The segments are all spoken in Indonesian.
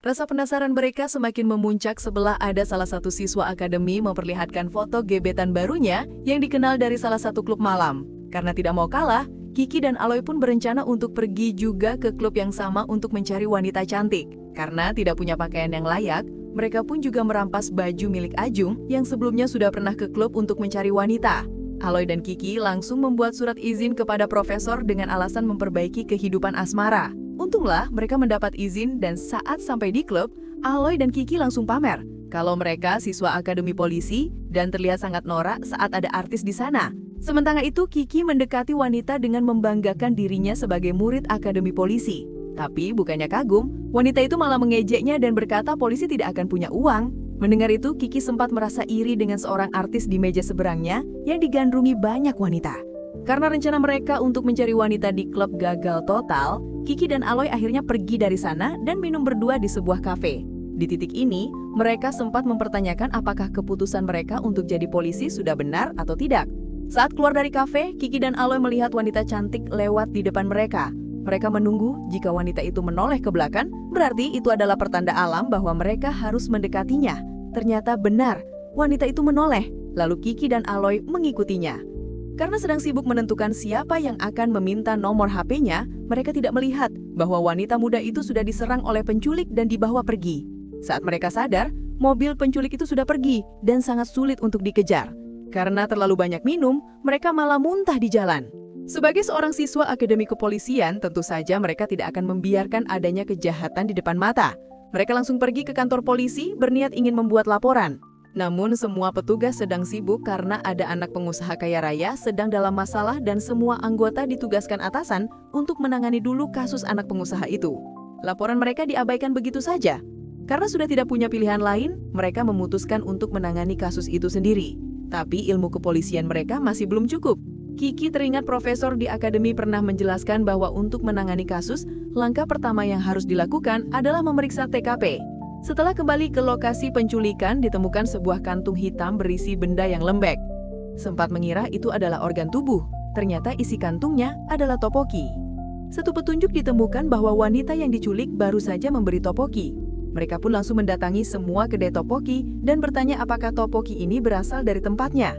Rasa penasaran mereka semakin memuncak setelah ada salah satu siswa akademi memperlihatkan foto gebetan barunya yang dikenal dari salah satu klub malam. Karena tidak mau kalah, Kiki dan Aloy pun berencana untuk pergi juga ke klub yang sama untuk mencari wanita cantik. Karena tidak punya pakaian yang layak, mereka pun juga merampas baju milik Ajung yang sebelumnya sudah pernah ke klub untuk mencari wanita. Aloy dan Kiki langsung membuat surat izin kepada profesor dengan alasan memperbaiki kehidupan asmara. Untunglah mereka mendapat izin dan saat sampai di klub, Aloy dan Kiki langsung pamer kalau mereka siswa akademi polisi dan terlihat sangat norak saat ada artis di sana. Sementara itu, Kiki mendekati wanita dengan membanggakan dirinya sebagai murid akademi polisi. Tapi bukannya kagum, wanita itu malah mengejeknya dan berkata polisi tidak akan punya uang. Mendengar itu, Kiki sempat merasa iri dengan seorang artis di meja seberangnya yang digandrungi banyak wanita. Karena rencana mereka untuk mencari wanita di klub gagal total, Kiki dan Aloy akhirnya pergi dari sana dan minum berdua di sebuah kafe. Di titik ini, mereka sempat mempertanyakan apakah keputusan mereka untuk jadi polisi sudah benar atau tidak. Saat keluar dari kafe, Kiki dan Aloy melihat wanita cantik lewat di depan mereka. Mereka menunggu jika wanita itu menoleh ke belakang, berarti itu adalah pertanda alam bahwa mereka harus mendekatinya. Ternyata benar, wanita itu menoleh, lalu Kiki dan Aloy mengikutinya. Karena sedang sibuk menentukan siapa yang akan meminta nomor HP-nya, mereka tidak melihat bahwa wanita muda itu sudah diserang oleh penculik dan dibawa pergi. Saat mereka sadar, mobil penculik itu sudah pergi dan sangat sulit untuk dikejar. Karena terlalu banyak minum, mereka malah muntah di jalan. Sebagai seorang siswa akademi kepolisian, tentu saja mereka tidak akan membiarkan adanya kejahatan di depan mata. Mereka langsung pergi ke kantor polisi berniat ingin membuat laporan. Namun semua petugas sedang sibuk karena ada anak pengusaha kaya raya sedang dalam masalah dan semua anggota ditugaskan atasan untuk menangani dulu kasus anak pengusaha itu. Laporan mereka diabaikan begitu saja. Karena sudah tidak punya pilihan lain, mereka memutuskan untuk menangani kasus itu sendiri. Tapi ilmu kepolisian mereka masih belum cukup. Kiki teringat profesor di akademi pernah menjelaskan bahwa untuk menangani kasus, langkah pertama yang harus dilakukan adalah memeriksa TKP. Setelah kembali ke lokasi penculikan, ditemukan sebuah kantung hitam berisi benda yang lembek. Sempat mengira itu adalah organ tubuh, ternyata isi kantungnya adalah topoki. Satu petunjuk ditemukan bahwa wanita yang diculik baru saja memberi topoki. Mereka pun langsung mendatangi semua kedai topoki dan bertanya apakah topoki ini berasal dari tempatnya.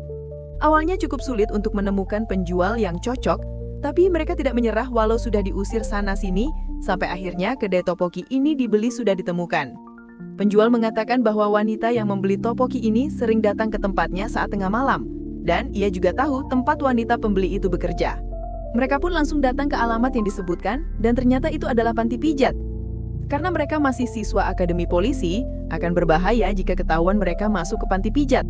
Awalnya cukup sulit untuk menemukan penjual yang cocok, tapi mereka tidak menyerah walau sudah diusir sana-sini, sampai akhirnya kedai topoki ini dibeli sudah ditemukan. Penjual mengatakan bahwa wanita yang membeli topoki ini sering datang ke tempatnya saat tengah malam, dan ia juga tahu tempat wanita pembeli itu bekerja. Mereka pun langsung datang ke alamat yang disebutkan, dan ternyata itu adalah panti pijat. Karena mereka masih siswa akademi polisi, akan berbahaya jika ketahuan mereka masuk ke panti pijat.